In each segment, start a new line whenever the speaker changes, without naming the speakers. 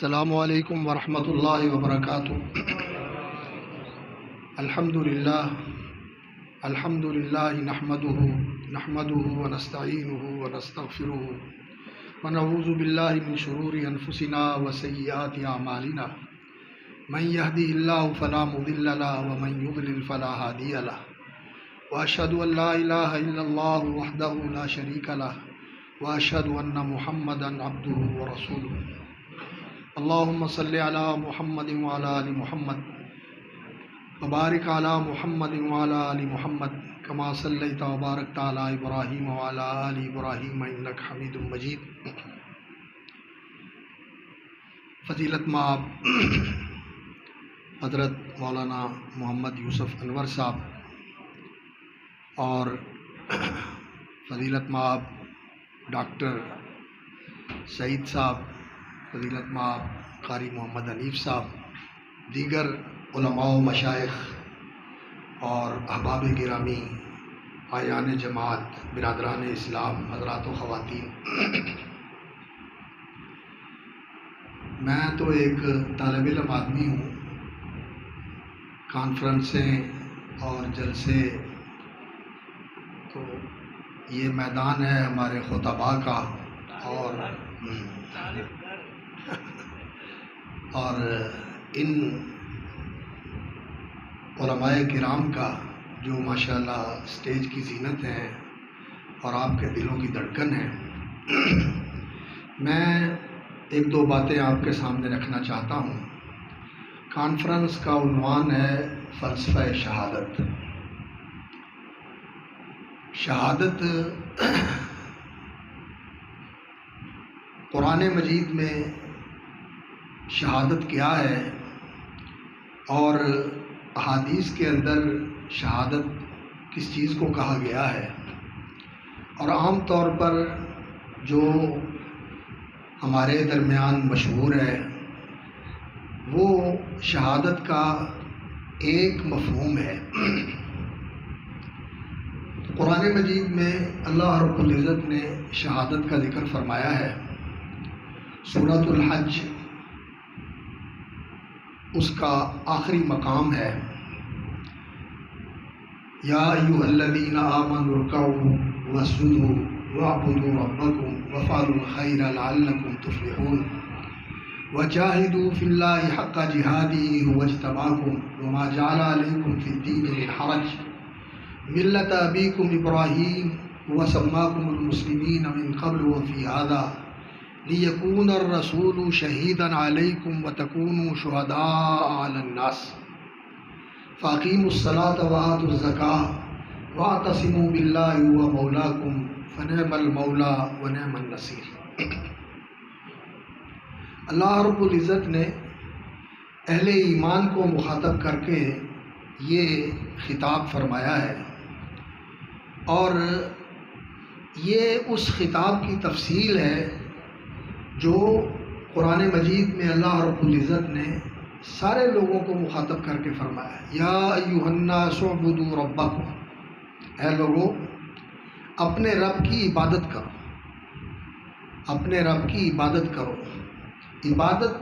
السلام علیکم ورحمۃ اللہ وبرکاتہ۔ الحمد للہ نحمده ونستعینه ونستغفره ونعوذ باللہ من شرور انفسنا وسیئات اعمالنا، من يهده الله فلا مضل له ومن يضلل فلا هادي له، واشهد ان لا اله الا الله وحده لا شريك له، واشهد ان محمدا عبده ورسوله۔ اللهم صل على محمد وعلى آل محمد وبارك على محمد وعلى آل محمد كما صليت وباركت على إبراهيم وعلى آل إبراهيم إنك حميد مجيد۔ فضیلت مآب حضرت مولانا محمد یوسف انور صاحب اور فضیلت مآب ڈاکٹر سعید صاحب، فضیلت مآب قاری محمد حنیف صاحب، دیگر علماء و مشائخ اور احباب گرامی، اعیان جماعت، برادران اسلام، حضرات و خواتین، میں تو ایک طالب علم آدمی ہوں۔ کانفرنسیں اور جلسے تو یہ میدان ہے ہمارے خطباء کا اور ان علماء کرام کا جو ماشاءاللہ اسٹیج کی زینت ہیں اور آپ کے دلوں کی دھڑکن ہیں۔ میں ایک دو باتیں آپ کے سامنے رکھنا چاہتا ہوں۔ کانفرنس کا عنوان ہے فلسفہ شہادت۔ شہادت قرآن مجید میں شہادت کیا ہے اور احادیث کے اندر شہادت کس چیز کو کہا گیا ہے، اور عام طور پر جو ہمارے درمیان مشہور ہے وہ شہادت کا ایک مفہوم ہے۔ قرآن مجید میں اللہ رب العزت نے شہادت کا ذکر فرمایا ہے۔ سورۃ الحج اس کا آخری مقام ہے۔ یا ایھا الذین آمنوا ارکعوا واسجدوا واعبدوا ربکم وافعلوا الخیر لعلکم تفلحون وجاہدوا فی اللہ حق جہادہ هو اجتباکم وما جعل علیکم فی الدین من حرج ملۃ ابیکم ابراہیم وسماکم المسلمین من قبل وفی ھذا لِيَكُونَ الرَّسُولُ شَهِيدًا عَلَيْكُمْ وَتَكُونُوا شُهَدَاءَ عَلَى النَّاسِ فَأَقِيمُوا الصَّلَاةَ وَآتُوا الزَّكَاةَ وَاعْتَصِمُوا بِاللَّهِ هُوَ مَوْلَاكُمْ فَنِعْمَ الْمَوْلَى وَنِعْمَ النَّصِيرُ۔ اللہ رب العزت نے اہل ایمان کو مخاطب کر کے یہ خطاب فرمایا ہے، اور یہ اس خطاب کی تفصیل ہے جو قرآن مجید میں اللہ رب العزت نے سارے لوگوں کو مخاطب کر کے فرمایا ہے۔ یا ایھا الناس اعبدوا ربکم، اے لوگو اپنے رب کی عبادت کرو، اپنے رب کی عبادت کرو۔ عبادت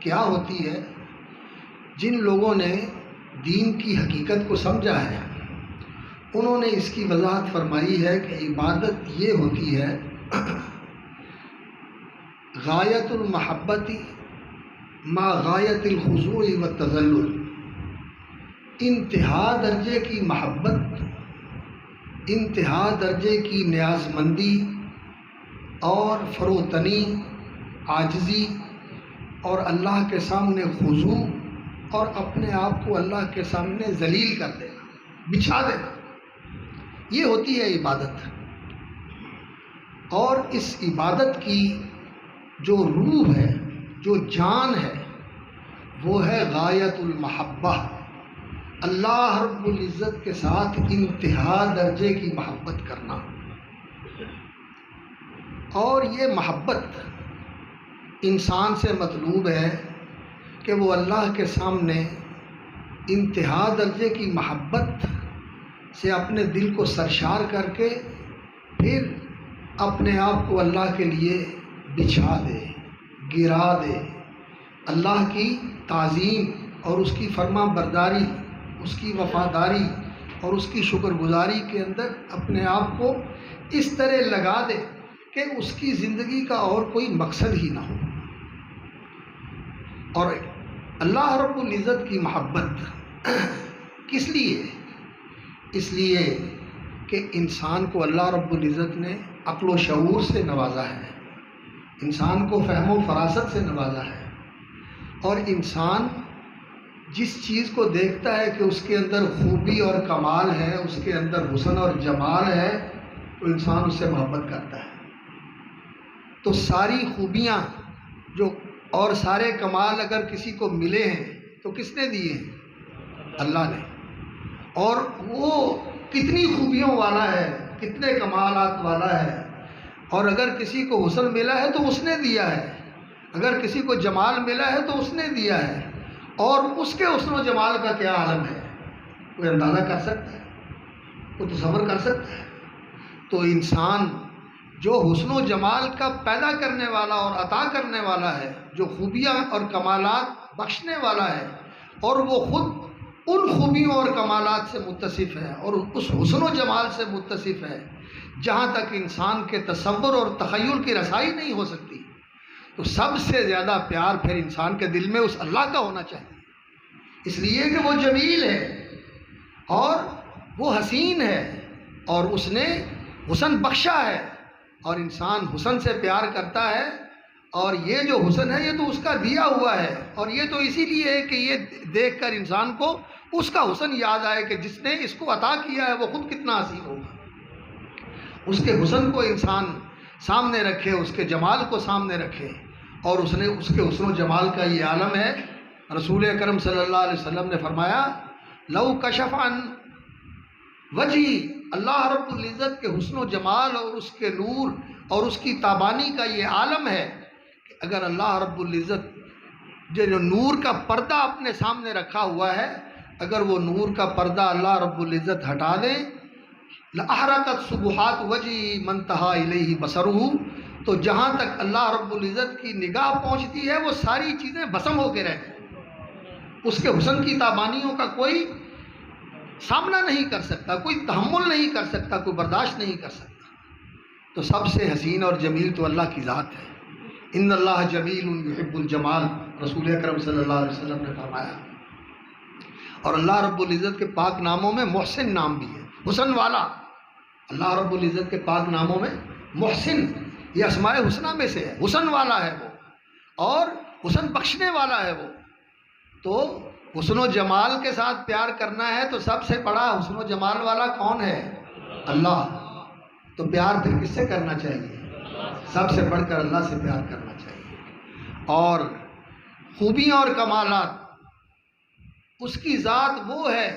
کیا ہوتی ہے؟ جن لوگوں نے دین کی حقیقت کو سمجھا ہے انہوں نے اس کی وضاحت فرمائی ہے کہ عبادت یہ ہوتی ہے غایت المحبت ما غایت الخضوع والتذلل، انتہا درجے کی محبت، انتہا درجے کی نیاز مندی اور فروتنی، عاجزی، اور اللہ کے سامنے خضوع اور اپنے آپ کو اللہ کے سامنے ذلیل کر دینا، بچھا دینا، یہ ہوتی ہے عبادت۔ اور اس عبادت کی جو روح ہے، جو جان ہے، وہ ہے غایت المحبہ، اللہ رب العزت کے ساتھ انتہا درجے کی محبت کرنا۔ اور یہ محبت انسان سے مطلوب ہے کہ وہ اللہ کے سامنے انتہا درجے کی محبت سے اپنے دل کو سرشار کر کے پھر اپنے آپ کو اللہ کے لیے بچھا دے، گرا دے، اللہ کی تعظیم اور اس کی فرما برداری، اس کی وفاداری اور اس کی شکر گزاری کے اندر اپنے آپ کو اس طرح لگا دے کہ اس کی زندگی کا اور کوئی مقصد ہی نہ ہو۔ اور اللہ رب العزت کی محبت کس لیے؟ اس لیے کہ انسان کو اللہ رب العزت نے عقل و شعور سے نوازا ہے، انسان کو فہم و فراست سے نوازا ہے، اور انسان جس چیز کو دیکھتا ہے کہ اس کے اندر خوبی اور کمال ہے، اس کے اندر حسن اور جمال ہے، تو انسان اس سے محبت کرتا ہے۔ تو ساری خوبیاں جو اور سارے کمال اگر کسی کو ملے ہیں تو کس نے دیے ہیں؟ اللہ نے۔ اور وہ کتنی خوبیوں والا ہے، کتنے کمالات والا ہے، اور اگر کسی کو حسن ملا ہے تو اس نے دیا ہے، اگر کسی کو جمال ملا ہے تو اس نے دیا ہے، اور اس کے حسن و جمال کا کیا عالم ہے، کوئی اندازہ کر سکتا ہے، کوئی تصور کر سکتا ہے؟ تو انسان جو حسن و جمال کا پیدا کرنے والا اور عطا کرنے والا ہے، جو خوبیاں اور کمالات بخشنے والا ہے، اور وہ خود ان خوبیوں اور کمالات سے متصف ہے اور اس حسن و جمال سے متصف ہے جہاں تک انسان کے تصور اور تخیل کی رسائی نہیں ہو سکتی، تو سب سے زیادہ پیار پھر انسان کے دل میں اس اللہ کا ہونا چاہیے، اس لیے کہ وہ جمیل ہے اور وہ حسین ہے اور اس نے حسن بخشا ہے، اور انسان حسن سے پیار کرتا ہے، اور یہ جو حسن ہے یہ تو اس کا دیا ہوا ہے، اور یہ تو اسی لیے ہے کہ یہ دیکھ کر انسان کو اس کا حسن یاد آئے کہ جس نے اس کو عطا کیا ہے وہ خود کتنا حسین ہوگا۔ اس کے حسن کو انسان سامنے رکھے، اس کے جمال کو سامنے رکھے، اور اس کے حسن و جمال کا یہ عالم ہے۔ رسول اکرم صلی اللہ علیہ وسلم نے فرمایا لو کشف عن وجہی، اللہ رب العزت کے حسن و جمال اور اس کے نور اور اس کی تابانی کا یہ عالم ہے کہ اگر اللہ رب العزت جو نور کا پردہ اپنے سامنے رکھا ہوا ہے، اگر وہ نور کا پردہ اللہ رب العزت ہٹا دیں، لأحرقت سبحات وجہی من انتہا الیہ بصرہ، تو جہاں تک اللہ رب العزت کی نگاہ پہنچتی ہے وہ ساری چیزیں بھسم ہو کے رہ جائیں، اس کے حسن کی تابانیوں کا کوئی سامنا نہیں کر سکتا، کوئی تحمل نہیں کر سکتا، کوئی برداشت نہیں کر سکتا۔ تو سب سے حسین اور جمیل تو اللہ کی ذات ہے۔ ان اللہ جمیل یحب الجمال، رسول اکرم صلی اللہ علیہ وسلم نے فرمایا۔ اور اللہ رب العزت کے پاک ناموں میں محسن نام بھی ہے، حسن والا۔ اللہ رب العزت کے پاک ناموں میں محسن یہ اسماء حسنہ میں سے ہے، حسن والا ہے وہ، اور حسن بخشنے والا ہے وہ۔ تو حسن و جمال کے ساتھ پیار کرنا ہے تو سب سے بڑا حسن و جمال والا کون ہے؟ اللہ۔ تو پیار پھر کس سے کرنا چاہیے؟ سب سے بڑھ کر اللہ سے پیار کرنا چاہیے۔ اور خوبیاں اور کمالات، اس کی ذات وہ ہے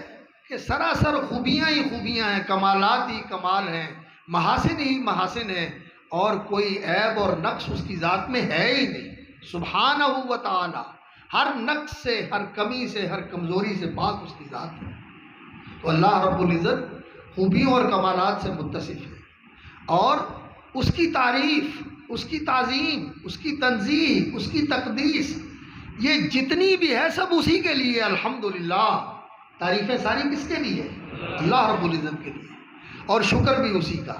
کہ سراسر خوبیاں ہی خوبیاں ہیں، کمالات ہی کمال ہیں، محاسن ہی محاسن ہیں، اور کوئی عیب اور نقص اس کی ذات میں ہے ہی نہیں، سبحانہ و تعالی۔ ہر نقص سے، ہر کمی سے، ہر کمزوری سے پاک اس کی ذات ہے۔ تو اللہ رب العزت خوبیوں اور کمالات سے متصف ہے، اور اس کی تعریف، اس کی تعظیم، اس کی تنزیہ، اس کی تقدیس، یہ جتنی بھی ہے سب اسی کے لیے۔ الحمدللہ، تعریفیں ساری کس کے لیے؟ اللہ رب العزت کے لیے، اور شکر بھی اسی کا،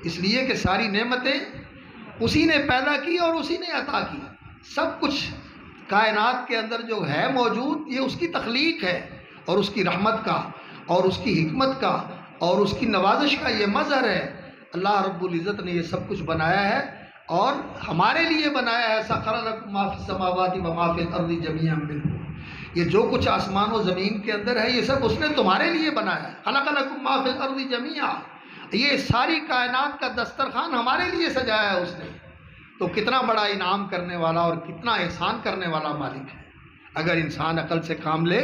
اس لیے کہ ساری نعمتیں اسی نے پیدا کی اور اسی نے عطا کی۔ سب کچھ کائنات کے اندر جو ہے موجود، یہ اس کی تخلیق ہے، اور اس کی رحمت کا اور اس کی حکمت کا اور اس کی نوازش کا یہ مظہر ہے۔ اللہ رب العزت نے یہ سب کچھ بنایا ہے اور ہمارے لیے بنایا ہے۔ سخر لکم ما فی السماوات و ما فی الارض جمیعا منہ، یہ جو کچھ آسمان و زمین کے اندر ہے یہ سب اس نے تمہارے لیے بنایا ہے۔ خلق لکم ما فی الارض جمیعا، یہ ساری کائنات کا دسترخوان ہمارے لیے سجایا ہے اس نے۔ تو کتنا بڑا انعام کرنے والا اور کتنا احسان کرنے والا مالک ہے۔ اگر انسان عقل سے کام لے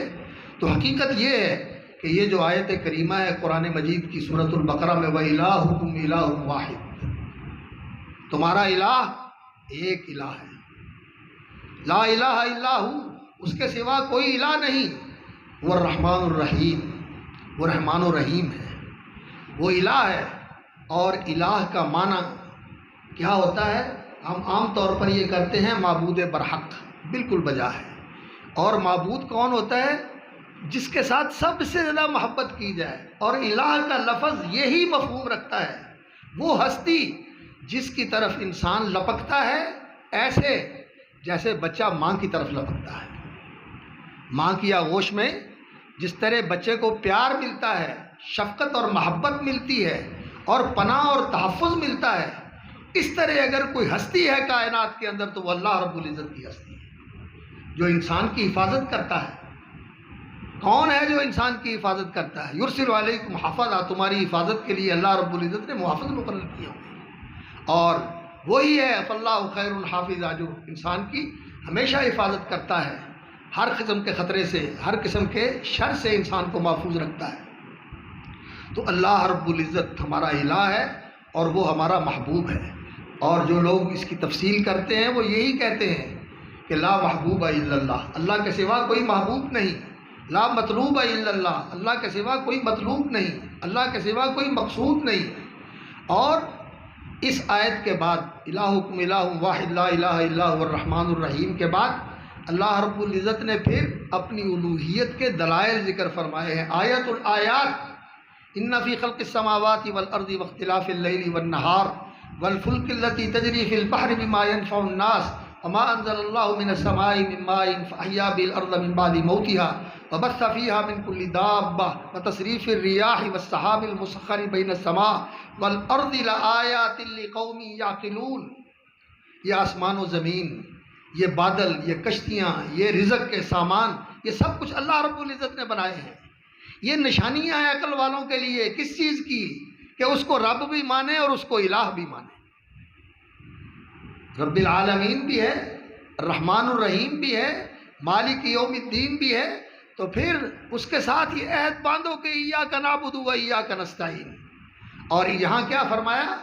تو حقیقت یہ ہے کہ یہ جو آیت کریمہ ہے قرآن مجید کی سورۃ البقرہ میں، وَإِلَٰهُكُمْ إِلَٰهٌ وَاحِدٌ، تمہارا الہ ایک الہ ہے، لا الہ الا ہو، اس کے سوا کوئی الہ نہیں۔ وہ الرحمن الرحیم، وہ رحمان و رحیم ہے، وہ الہ ہے۔ اور الہ کا معنی کیا ہوتا ہے؟ ہم عام طور پر یہ کرتے ہیں معبود برحق، بالکل بجا ہے۔ اور معبود کون ہوتا ہے؟ جس کے ساتھ سب سے زیادہ محبت کی جائے، اور الہ کا لفظ یہی مفہوم رکھتا ہے، وہ ہستی جس کی طرف انسان لپکتا ہے ایسے جیسے بچہ ماں کی طرف لپکتا ہے۔ ماں کی آغوش میں جس طرح بچے کو پیار ملتا ہے، شفقت اور محبت ملتی ہے، اور پناہ اور تحفظ ملتا ہے، اس طرح اگر کوئی ہستی ہے کائنات کے اندر تو وہ اللہ رب العزت کی ہستی ہے، جو انسان کی حفاظت کرتا ہے۔ کون ہے جو انسان کی حفاظت کرتا ہے؟ یرسل علیکم حفظہ، تمہاری حفاظت کے لیے اللہ رب العزت نے محافظ مقرر کیا ہوا، اور وہی ہے فاللہ خیر حافظ، جو انسان کی ہمیشہ حفاظت کرتا ہے، ہر قسم کے خطرے سے، ہر قسم کے شر سے انسان کو محفوظ رکھتا ہے۔ تو اللہ رب العزت ہمارا الہ ہے اور وہ ہمارا محبوب ہے۔ اور جو لوگ اس کی تفصیل کرتے ہیں وہ یہی کہتے ہیں کہ لا محبوب الا اللہ، اللہ کے سوا کوئی محبوب نہیں، لا مطلوب الا اللہ، اللہ کے سوا کوئی مطلوب نہیں، اللہ کے سوا کوئی مقصود نہیں۔ اور اس آیت کے بعد الہکم الہ واحد لا الہ الا هو الرحمن الرحیم کے بعد اللہ رب العزت نے پھر اپنی الوہیت کے دلائل ذکر فرمائے ہیں۔ آیت الآیات ان فی خلق السماوات والارض واختلاف اللیل والنہار والفلک التي تجری فی البحر بما ينفع الناس وما انزل اللہ من السماء من ماء فاحیا به الارض من بعد موتها وبث فيها من كل دابة وتصريف الرياح والسحاب المسخر بين السماء والارض لآیات لقوم یعقلون۔ یہ آسمان و زمین، یہ بادل، یہ کشتیاں، یہ رزق کے سامان، یہ سب کچھ اللہ رب العزت نے بنائے ہیں۔ یہ نشانیاں ہیں عقل والوں کے لیے، کس چیز کی؟ کہ اس کو رب بھی مانے اور اس کو الہ بھی مانے۔ رب العالمین بھی ہے، الرحمن الرحیم بھی ہے، مالک یوم الدین بھی ہے، تو پھر اس کے ساتھ یہ عہد باندھو کہ ایاک نعبد و ایاک نستعین۔ اور یہاں کیا فرمایا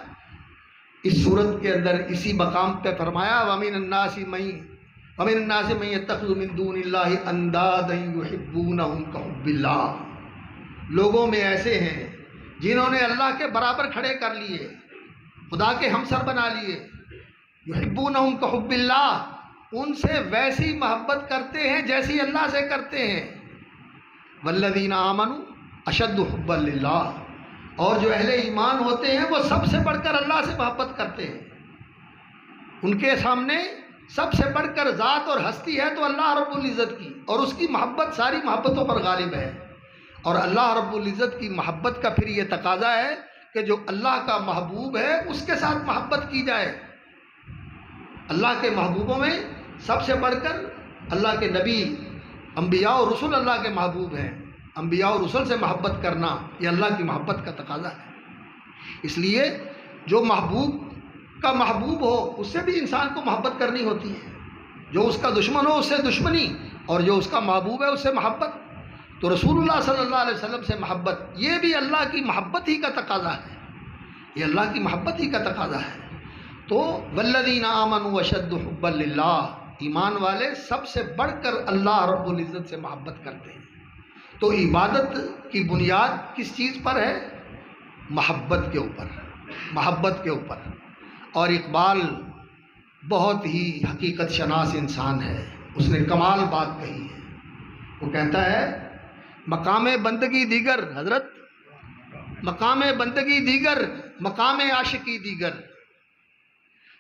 اس صورت کے اندر؟ اسی مقام پہ فرمایا وَمِنَ النَّاسِ مَن يَتَّخِذُ مِن دُونِ اللَّهِ أَندَادًا يُحِبُّونَهُمْ كَحُبِّ اللَّهِ۔ لوگوں میں ایسے ہیں جنہوں نے اللہ کے برابر کھڑے کر لیے، خدا کے ہمسر بنا لیے۔ یحبونہم کحب اللہ، ان سے ویسی محبت کرتے ہیں جیسی اللہ سے کرتے ہیں۔ والذین آمنوا اشد حبا للہ، اور جو اہل ایمان ہوتے ہیں وہ سب سے بڑھ کر اللہ سے محبت کرتے ہیں۔ ان کے سامنے سب سے بڑھ کر ذات اور ہستی ہے تو اللہ رب العزت کی، اور اس کی محبت ساری محبتوں پر غالب ہے۔ اور اللہ رب العزت کی محبت کا پھر یہ تقاضا ہے کہ جو اللہ کا محبوب ہے اس کے ساتھ محبت کی جائے۔ اللہ کے محبوبوں میں سب سے بڑھ کر اللہ کے نبی، انبیاء اور رسول اللہ کے محبوب ہیں۔ انبیاء اور رسول سے محبت کرنا یہ اللہ کی محبت کا تقاضا ہے۔ اس لیے جو محبوب کا محبوب ہو اس سے بھی انسان کو محبت کرنی ہوتی ہے، جو اس کا دشمن ہو اس سے دشمنی، اور جو اس کا محبوب ہے اس سے محبت۔ تو رسول اللہ صلی اللہ علیہ وسلم سے محبت، یہ بھی اللہ کی محبت ہی کا تقاضا ہے، یہ اللہ کی محبت ہی کا تقاضا ہے۔ تو والذین آمنوا اشد حبا للہ، ایمان والے سب سے بڑھ کر اللہ رب العزت سے محبت کرتے ہیں۔ تو عبادت کی بنیاد کس چیز پر ہے؟ محبت کے اوپر، محبت کے اوپر۔ اور اقبال بہت ہی حقیقت شناس انسان ہے، اس نے کمال بات کہی ہے۔ وہ کہتا ہے مقام بندگی دیگر، حضرت مقام بندگی دیگر، مقام عاشقی دیگر،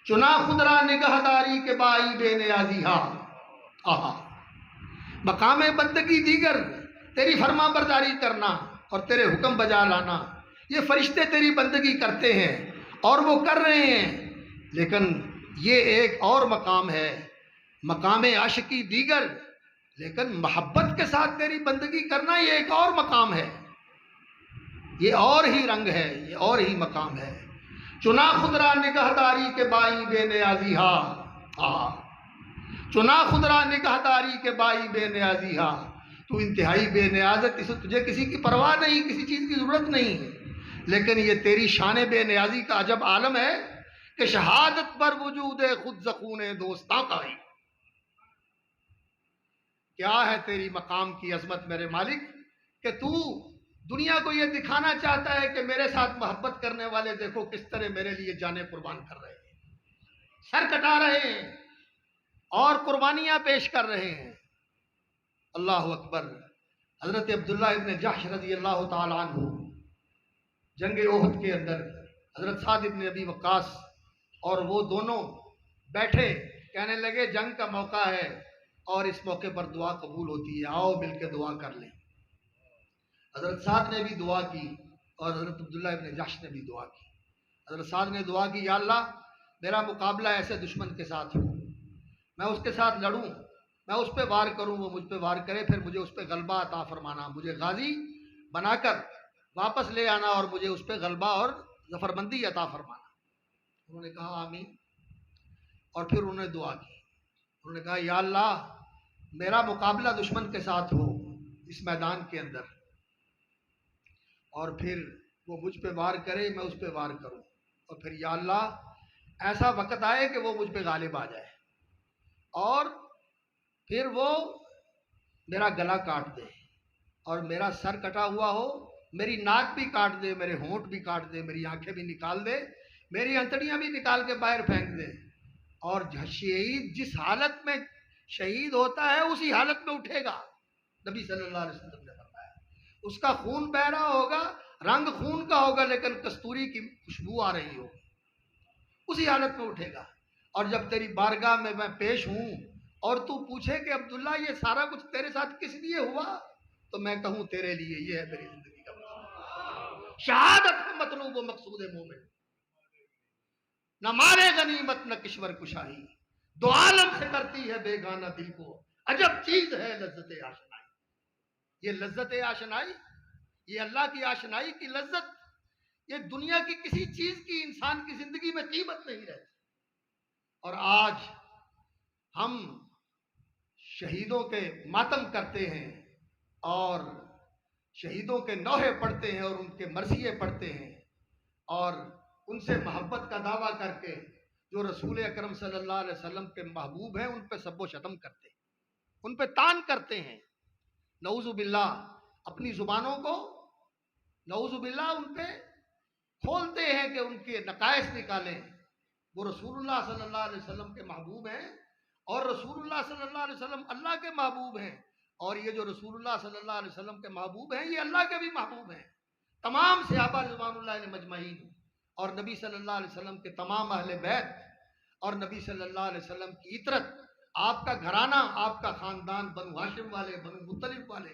چنا خود را نگہداری کے بائی بے نیازی ہا۔ آہا، مقام بندگی دیگر، تیری فرما برداری کرنا اور تیرے حکم بجا لانا، یہ فرشتے تیری بندگی کرتے ہیں اور وہ کر رہے ہیں، لیکن یہ ایک اور مقام ہے، مقام عاشقی دیگر، لیکن محبت کے ساتھ تیری بندگی کرنا یہ ایک اور مقام ہے، یہ اور ہی رنگ ہے، یہ اور ہی مقام ہے۔ چنا خود را نگہداری کے بائی بے نیازی ہا، چنا خود را نگہداری کے بائی بے نیازی ہا، تو انتہائی بے نیاز ہے، تجھے کسی کی پرواہ نہیں، کسی چیز کی ضرورت نہیں، لیکن یہ تیری شان بے نیازی کا عجب عالم ہے کہ شہادت پر وجود خود زخون دوستاں کا ہی۔ کیا ہے تیری مقام کی عظمت میرے مالک کہ تو دنیا کو یہ دکھانا چاہتا ہے کہ میرے ساتھ محبت کرنے والے دیکھو کس طرح میرے لیے جانیں قربان کر رہے ہیں۔ سر کٹا رہے ہیں اور قربانیاں پیش کر رہے ہیں۔ اللہ اکبر۔ حضرت عبداللہ ابن جحش رضی اللہ تعالی عنہ جنگ احد کے اندر حضرت سعد ابن ابی وقاص اور وہ دونوں بیٹھے، کہنے لگے جنگ کا موقع ہے اور اس موقع پر دعا قبول ہوتی ہے، آؤ مل کے دعا کر لیں۔ حضرت سعد نے بھی دعا کی اور حضرت عبداللہ ابن جحش نے بھی دعا کی۔ حضرت سعد نے دعا کی، یا اللہ میرا مقابلہ ایسے دشمن کے ساتھ ہو، میں اس کے ساتھ لڑوں، میں اس پہ وار کروں، وہ مجھ پہ وار کرے، پھر مجھے اس پہ غلبہ عطا فرمانا، مجھے غازی بنا کر واپس لے آنا اور مجھے اس پہ غلبہ اور ظفرمندی عطا فرمانا۔ انہوں نے کہا آمین، اور پھر انہوں نے دعا کی، انہوں نے کہا یا اللہ میرا مقابلہ دشمن کے ساتھ ہو اس میدان کے اندر، اور پھر وہ مجھ پہ وار کرے، میں اس پہ وار کروں، اور پھر یا اللہ ایسا وقت آئے کہ وہ مجھ پہ غالب آ جائے اور پھر وہ میرا گلا کاٹ دے اور میرا سر کٹا ہوا ہو، میری ناک بھی کاٹ دے، میرے ہونٹ بھی کاٹ دے، میری آنکھیں بھی نکال دے، میری انتڑیاں بھی نکال کے باہر پھینک دے، اور شہید جس حالت میں شہید ہوتا ہے اسی حالت میں اٹھے گا۔ نبی صلی اللہ علیہ وسلم نے فرمایا اس کا خون بہ رہا ہوگا، رنگ خون کا ہوگا لیکن کستوری کی خوشبو آ رہی ہوگی، اسی حالت میں اٹھے گا۔ اور جب تیری بارگاہ میں میں پیش ہوں اور تو پوچھے کہ عبداللہ یہ سارا کچھ تیرے ساتھ کس لیے ہوا، تو میں کہوں تیرے لیے، یہ ہے میری زندگی کا مقصود۔ شہادت ہے مطلوب و مقصود مومن، نہ مارے غنیمت نہ کشور کشائی، دو عالم سے کرتی ہے بیگانہ دل کو، عجب چیز ہے لذت آشنائی۔ یہ لذت آشنائی، یہ اللہ کی آشنائی کی لذت، یہ دنیا کی کسی چیز کی انسان کی زندگی میں قیمت نہیں رہتی۔ اور آج ہم شہیدوں کے ماتم کرتے ہیں اور شہیدوں کے نوحے پڑھتے ہیں اور ان کے مرثیے پڑھتے ہیں اور ان سے محبت کا دعویٰ کر کے جو رسول اکرم صلی اللہ علیہ وسلم کے محبوب ہیں ان پہ سب و شتم کرتے ہیں، ان پہ طعن کرتے ہیں، نعوذ باللہ اپنی زبانوں کو نعوذ باللہ ان پہ کھولتے ہیں کہ ان کے نقائص نکالیں۔ وہ رسول اللہ صلی اللہ علیہ وسلم کے محبوب ہیں اور رسول اللہ صلی اللہ علیہ وسلم اللہ کے محبوب ہیں، اور یہ جو رسول اللہ صلی اللہ علیہ وسلم کے محبوب ہیں یہ اللہ کے بھی محبوب ہیں۔ تمام صحابہ رضوان اللہ علیہ مجمعین اور نبی صلی اللہ علیہ وسلم کے تمام اہل بیت اور نبی صلی اللہ علیہ وسلم کی عطرت، آپ کا گھرانہ، آپ کا خاندان، بنو ہاشم والے، بنو مطلب والے،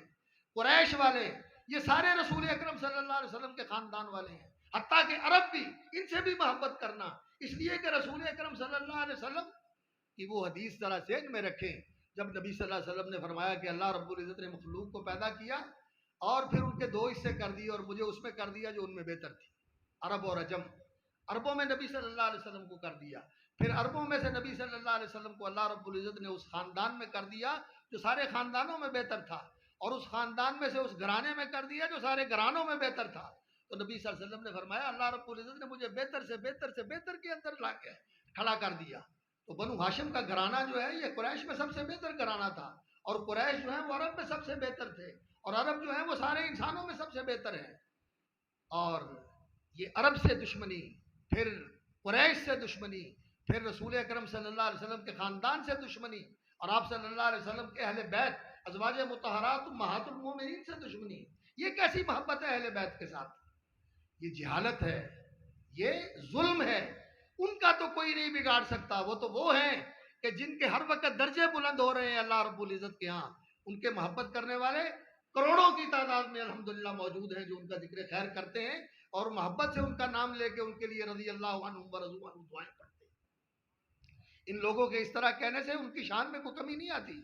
قریش والے، یہ سارے رسول اکرم صلی اللہ علیہ وسلم کے خاندان والے ہیں۔ حتیٰ کہ عرب بھی، ان سے بھی محبت کرنا، اس لیے کہ رسول اکرم صلی اللہ علیہ وسلم کی وہ حدیث ذرا ذہن میں رکھیں جب نبی صلی اللہ علیہ وسلم نے فرمایا کہ اللہ رب العزت نے مخلوق کو پیدا کیا اور پھر ان کے دو حصے کر دیے اور مجھے اس میں کر دیا جو ان میں بہتر تھی، عرب اور عجم۔ عربوں میں نبی صلی اللہ علیہ وسلم کو کر دیا، پھر عربوں میں سے نبی صلی اللہ علیہ وسلم کو اللہ رب العزت نے اس خاندان میں کر دیا جو سارے خاندانوں میں بہتر تھا، اور اس خاندان میں سے اس گھرانے میں کر دیا جو سارے گھرانوں میں بہتر تھا۔ تو نبی صلی اللہ علیہ وسلم نے فرمایا اللہ رب العزت نے مجھے بہتر سے بہتر سے بہتر کے اندر لا کے کھڑا کر دیا۔ تو بنو ہاشم کا گھرانہ جو ہے یہ قریش میں سب سے بہتر گھرانہ تھا، اور قریش جو ہے وہ عرب میں سب سے بہتر تھے، اور عرب جو ہے وہ سارے انسانوں میں سب سے بہتر ہیں۔ اور یہ عرب سے دشمنی، پھر قریش سے دشمنی، پھر رسول اکرم صلی اللہ علیہ وسلم کے خاندان سے دشمنی، اور آپ صلی اللہ علیہ وسلم کے اہل بیت ازواج مطہرات امہات المومنین سے دشمنی، یہ کیسی محبت ہے اہل بیت کے ساتھ؟ یہ جہالت ہے، یہ ظلم ہے۔ ان کا تو کوئی نہیں بگاڑ سکتا، وہ تو وہ ہیں کہ جن کے ہر وقت درجے بلند ہو رہے ہیں اللہ رب العزت کے ہاں، ان کے محبت کرنے والے کروڑوں کی تعداد میں الحمدللہ موجود ہیں جو ان کا ذکر خیر کرتے ہیں اور محبت سے ان کا نام لے کے ان کے لیے رضی اللہ عنہم ورضوا عنہ دعائیں پڑھتے ہیں۔ ان لوگوں کے اس طرح کہنے سے ان کی شان میں کوئی کمی نہیں آتی،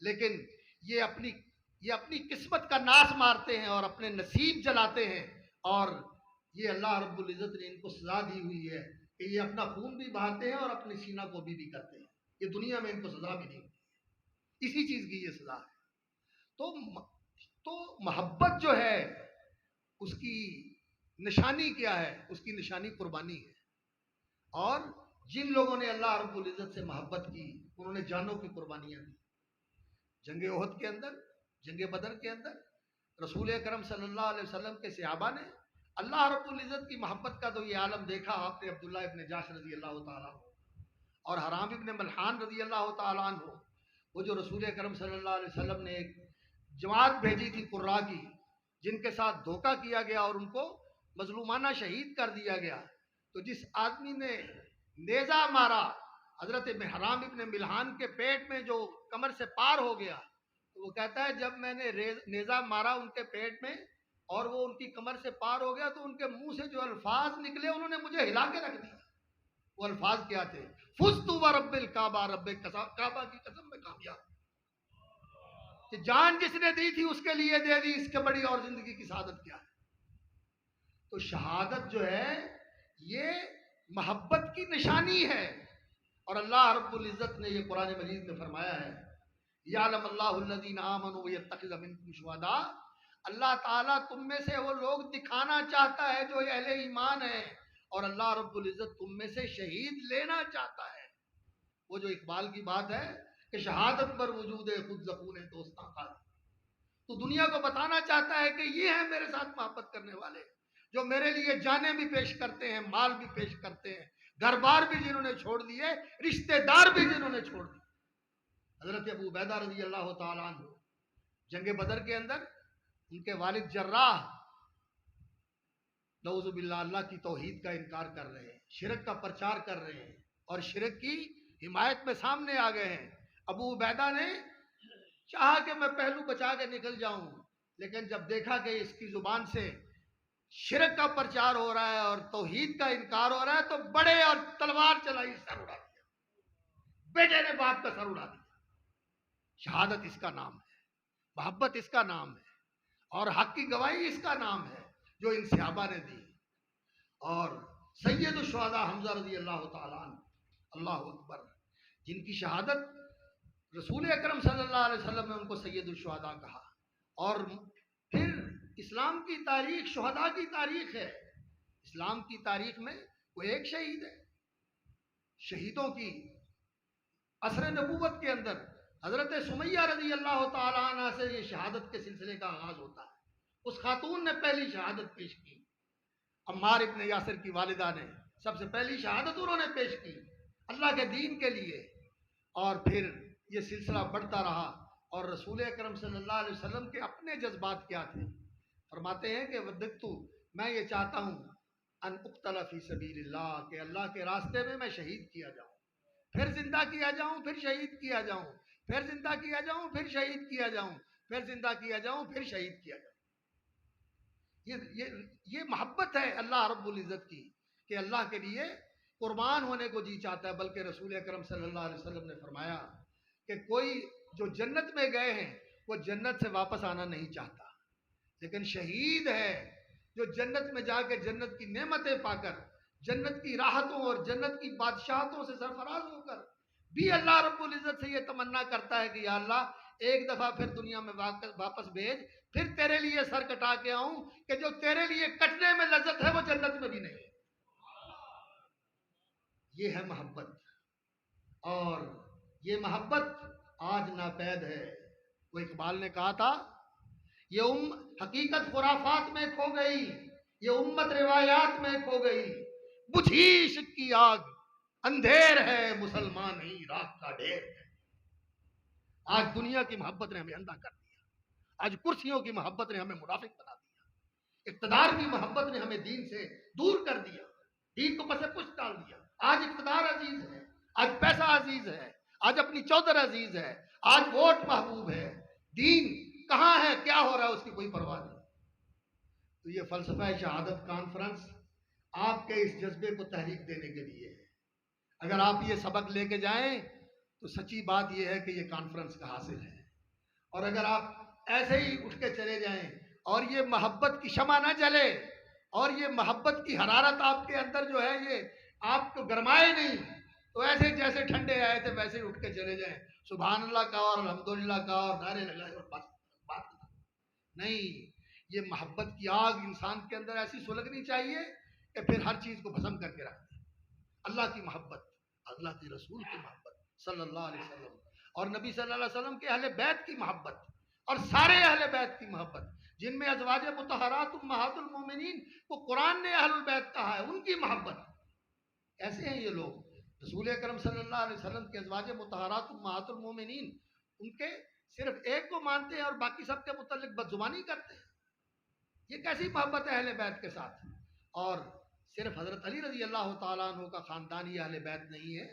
لیکن یہ اپنی قسمت کا ناس مارتے ہیں اور اپنے نصیب جلاتے ہیں، اور یہ اللہ رب العزت نے ان کو سزا دی ہوئی ہے کہ یہ اپنا خون بھی بہاتے ہیں اور اپنی سینہ کو بھی کرتے ہیں۔ یہ دنیا میں ان کو سزا بھی نہیں ہوتی، اسی چیز کی یہ سزا ہے۔ تو محبت جو ہے اس کی نشانی کیا ہے؟ اس کی نشانی قربانی ہے، اور جن لوگوں نے اللہ رب العزت سے محبت کی انہوں نے جانوں کی قربانیاں دی۔ جنگ احد کے اندر، جنگ بدر کے اندر رسول اکرم صلی اللہ علیہ وسلم کے صحابہ نے اللہ رب العزت کی محبت کا تو یہ عالم دیکھا آپ نے، عبداللہ ابن جحش رضی اللہ تعالیٰ عنہ، اور حرام ابن ملحان رضی اللہ تعالیٰ عنہ، وہ جو رسول اکرم صلی اللہ علیہ وسلم نے ایک جماعت بھیجی تھی قراء کی، جن کے ساتھ دھوکہ کیا گیا اور ان کو مظلومانہ شہید کر دیا گیا، تو جس آدمی نے نیزہ مارا حضرت حرام ابن ملحان کے پیٹ میں، جو کمر سے پار ہو گیا، تو وہ کہتا ہے جب میں نے نیزہ مارا ان کے پیٹ میں اور وہ ان کی کمر سے پار ہو گیا، تو ان کے منہ سے جو الفاظ نکلے انہوں نے مجھے ہلا کے رکھ دیا۔ وہ الفاظ کیا تھے؟ فزت ورب الکعبہ، رب کعبہ کی قسم میں کامیاب، کہ جان جس نے دی تھی اس کے لیے دے دی، اس کے بڑی اور زندگی کی سعادت کیا ہے؟ تو شہادت جو ہے یہ محبت کی نشانی ہے، اور اللہ رب العزت نے یہ قرآن مجید میں فرمایا ہے، یعلم اللہ الذین آمنوا ویتخذ منکم شہداء، اللہ تعالیٰ تم میں سے وہ لوگ دکھانا چاہتا ہے جو اہل ایمان ہیں، اور اللہ رب العزت تم میں سے شہید لینا چاہتا ہے۔ وہ جو اقبال کی بات ہے کہ شہادت پر وجود خود زخون دوستاں خالی، تو دنیا کو بتانا چاہتا ہے کہ یہ ہیں میرے ساتھ محبت کرنے والے، جو میرے لیے جانیں بھی پیش کرتے ہیں، مال بھی پیش کرتے ہیں، گھر بار بھی جنہوں نے چھوڑ دیے، رشتہ دار بھی جنہوں نے چھوڑ دیے۔ حضرت ابو عبیدہ رضی اللہ تعالیٰ عنہ جنگ بدر کے اندر ان کے والد جراح نعوذ باللہ اللہ کی توحید کا انکار کر رہے ہیں، شرک کا پرچار کر رہے ہیں، اور شرک کی حمایت میں سامنے آ گئے ہیں۔ ابو عبیدہ نے چاہا کہ میں پہلو بچا کے نکل جاؤں، لیکن جب دیکھا کہ اس کی زبان سے شرک کا پرچار ہو رہا ہے اور توحید کا انکار ہو رہا ہے، تو بڑے اور تلوار چلائی، سر اڑا دیا، بیٹے نے باپ کا سر اڑا دیا۔ شہادت اس کا نام ہے، محبت اس کا نام ہے، اور حق کی گواہی اس کا نام ہے جو ان صحابہ نے دی۔ اور سید الشہداء حمزہ رضی اللہ تعالیٰ عنہ، اللہ اکبر، جن کی شہادت رسول اکرم صلی اللہ علیہ وسلم نے ان کو سید الشہداء کہا، اور پھر اسلام کی تاریخ شہداء کی تاریخ ہے۔ اسلام کی تاریخ میں وہ ایک شہید ہے۔ شہیدوں کی عصر نبوت کے اندر حضرت سمیہ رضی اللہ تعالیٰ عنہ سے یہ شہادت کے سلسلے کا آغاز ہوتا ہے۔ اس خاتون نے پہلی شہادت پیش کی، عمار ابن یاسر کی والدہ نے سب سے پہلی شہادت انہوں نے پیش کی اللہ کے دین کے لیے، اور پھر یہ سلسلہ بڑھتا رہا۔ اور رسول اکرم صلی اللہ علیہ وسلم کے اپنے جذبات کیا تھے؟ فرماتے ہیں کہ وددت، میں یہ چاہتا ہوں، ان اقتل فی سبیل اللہ، کہ اللہ کے راستے میں میں شہید کیا جاؤں، پھر زندہ کیا جاؤں، پھر شہید کیا جاؤں، پھر زندہ کیا جاؤں، پھر شہید کیا جاؤں، پھر زندہ کیا جاؤں، پھر شہید کیا جاؤں۔ یہ محبت ہے اللہ رب العزت کی، کہ اللہ کے لیے قربان ہونے کو جی چاہتا ہے۔ بلکہ رسول اکرم صلی اللہ علیہ وسلم نے فرمایا کہ کوئی جو جنت میں گئے ہیں وہ جنت سے واپس آنا نہیں چاہتا، لیکن شہید ہے جو جنت میں جا کے جنت کی نعمتیں پا کر، جنت کی راحتوں اور جنت کی بادشاہتوں سے سرفراز ہو کر بھی اللہ رب العزت سے یہ تمنا کرتا ہے کہ یا اللہ ایک دفعہ پھر دنیا میں واپس بھیج، پھر تیرے لیے سر کٹا کے آؤں، کہ جو تیرے لیے کٹنے میں لذت ہے وہ جنت میں بھی نہیں۔ یہ ہے محبت، اور یہ محبت آج ناپید ہے۔ وہ اقبال نے کہا تھا، یہ حقیقت خرافات میں کھو گئی، یہ امت روایات میں کھو گئی، بجھی عشق کی آگ اندھیر ہے، مسلمان ہی رات کا ڈھیر ہے۔ آج دنیا کی محبت نے ہمیں اندھا کر دیا، آج کرسیوں کی محبت نے ہمیں منافق بنا دیا، اقتدار کی محبت نے ہمیں دین سے دور کر دیا، دین کو پس پش ڈال دیا۔ آج اقتدار عزیز ہے، آج پیسہ عزیز ہے، آج اپنی چودر عزیز ہے، آج ووٹ محبوب ہے، دین کہاں ہے، کیا ہو رہا ہے اس کی کوئی پرواہ نہیں۔ تو یہ فلسفہ شہادت کانفرنس آپ کے اس جذبے کو تحریک دینے کے لیے ہے۔ اگر آپ یہ سبق لے کے جائیں تو سچی بات یہ ہے کہ یہ کانفرنس کا حاصل ہے، اور اگر آپ ایسے ہی اٹھ کے چلے جائیں اور یہ محبت کی شمع نہ جلے اور یہ محبت کی حرارت آپ کے اندر جو ہے یہ آپ کو گرمائے نہیں، تو ایسے جیسے ٹھنڈے آئے تھے ویسے اٹھ کے چلے جائیں، سبحان اللہ کا اور الحمدللہ کا اور نعرے لگائے اور بات نہیں۔ یہ محبت کی آگ انسان کے اندر ایسی سلگنی چاہیے کہ پھر ہر چیز کو بھسم کر کے رکھ دے۔ اللہ کی محبت، اللہ کے رسول کی محبت صلی اللہ علیہ وسلم، اور نبی صلی اللہ علیہ وسلم کے اہل بیت کی محبت، اور سارے اہل بیت کی محبت، جن میں ازواج مطہرات امہات المومنین کو قرآن نے اہل البیت کہا ہے، ان کی محبت۔ ایسے ہیں یہ لوگ رسول اکرم صلی اللہ علیہ وسلم کے ازواج مطہرات امہات المومنین، ان کے صرف ایک کو مانتے ہیں اور باقی سب کے متعلق بدزبانی کرتے ہیں. یہ کیسی محبت ہے اہل بیت کے ساتھ؟ اور صرف حضرت علی رضی اللہ تعالیٰ عنہ کا خاندان ہی اہل بیت نہیں ہے.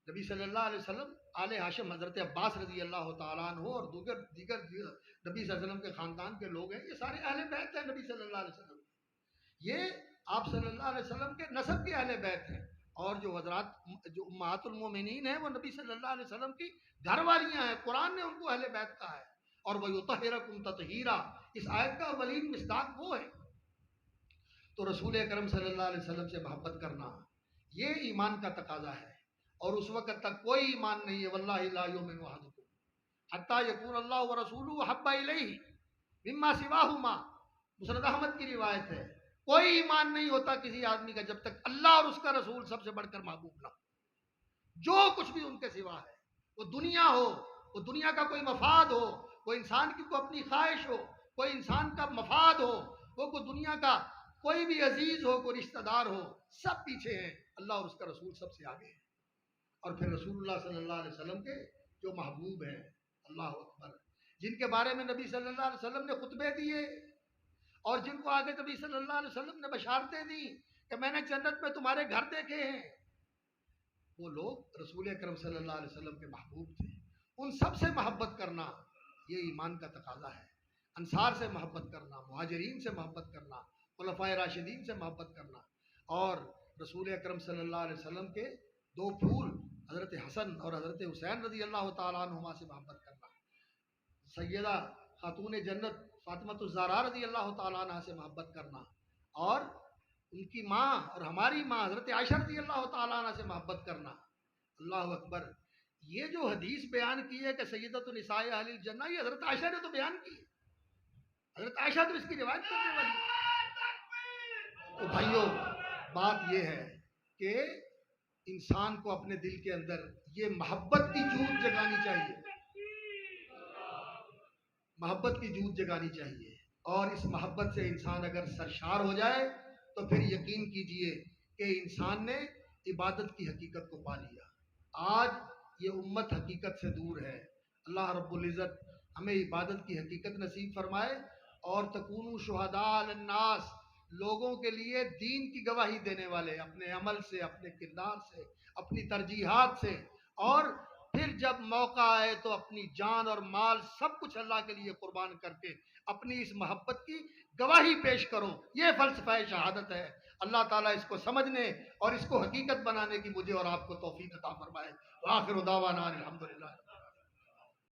نبی صلی اللہ علیہ وسلم آل ہاشم حضرت عباس رضی اللہ تعالیٰ عنہ اور دیگر نبی صلی اللہ علیہ وسلم کے خاندان کے لوگ ہیں، یہ سارے اہل بیت ہیں نبی صلی اللہ علیہ وسلم. یہ آپ صلی اللہ علیہ وسلم کے نسب کے اہل بیت ہیں. اور جو حضرات جو امہات المومنین ہیں وہ نبی صلی اللہ علیہ وسلم کی گھر والیاں ہیں. قرآن نے ان کو اہل بیت کہا ہے. اور وَيُطَهِّرَكُمْ تَطْهِيرًا، اس آیت کا اولین مصداق وہ ہے. تو رسول اکرم صلی اللہ علیہ وسلم سے محبت کرنا یہ ایمان کا تقاضا ہے. اور اس وقت تک کوئی ایمان نہیں ہے واللہ لا یؤمن احدکم حتی یکون اللہ ورسولہ احب الیہ مما سواہما. مسند احمد کی روایت ہے، کوئی ایمان نہیں ہوتا کسی آدمی کا جب تک اللہ اور اس کا رسول سب سے بڑھ کر محبوب نہ ہو. جو کچھ بھی ان کے سوا ہے، وہ دنیا ہو، وہ دنیا کا کوئی مفاد ہو، کوئی انسان کی کوئی اپنی خواہش ہو، کوئی انسان کا مفاد ہو، وہ کوئی دنیا کا کوئی بھی عزیز ہو، کوئی رشتہ دار ہو، سب پیچھے ہیں، اللہ اور اس کا رسول سب سے آگے ہے. اور پھر رسول اللہ صلی اللہ علیہ وسلم کے جو محبوب ہیں، اللہ اکبر، جن کے بارے میں نبی صلی اللہ علیہ وسلم نے خطبے دیے اور جن کو آگے نبی صلی اللہ علیہ وسلم نے بشارتیں دی کہ میں نے جنت میں تمہارے گھر دیکھے ہیں، وہ لوگ رسول اکرم صلی اللہ علیہ وسلم کے محبوب تھے. ان سب سے محبت کرنا یہ ایمان کا تقاضا ہے. انصار سے محبت کرنا، مہاجرین سے محبت کرنا، خلفائے راشدین سے محبت کرنا، اور رسول اکرم صلی اللہ علیہ وسلم کے دو پھول حضرت حسن اور حضرت حسین رضی اللہ تعالیٰ عنہما سے محبت کرنا، سیدہ خاتون جنت فاطمۃ الزہرا رضی اللہ تعالیٰ عنہ سے محبت کرنا، اور ان کی ماں اور ہماری ماں حضرت عائشہ رضی اللہ تعالیٰ عنہ سے محبت کرنا. اللہ اکبر. یہ جو حدیث بیان کی ہے کہ سیدۃ النساء اہل الجنہ، یہ حضرت عائشہ نے تو بیان کی ہے. حضرت عائشہ تو اس کی روایت کرنے والی ہے. تو بھائیوں، بات یہ ہے کہ انسان کو اپنے دل کے اندر یہ محبت کی جوت جگانی چاہیے، محبت کی جوت جگانی چاہیے. اور اس محبت سے انسان اگر سرشار ہو جائے تو پھر یقین کیجئے کہ انسان نے عبادت کی حقیقت کو پا لیا. آج یہ امت حقیقت سے دور ہے. اللہ رب العزت ہمیں عبادت کی حقیقت نصیب فرمائے. اور تکونوا شہداء علی الناس، لوگوں کے لیے دین کی گواہی دینے والے، اپنے عمل سے، اپنے کردار سے، اپنی ترجیحات سے، اور پھر جب موقع آئے تو اپنی جان اور مال سب کچھ اللہ کے لیے قربان کر کے اپنی اس محبت کی گواہی پیش کرو. یہ فلسفہ شہادت ہے. اللہ تعالیٰ اس کو سمجھنے اور اس کو حقیقت بنانے کی مجھے اور آپ کو توفیق عطا فرمائے. وآخر دعوانا الحمدللہ.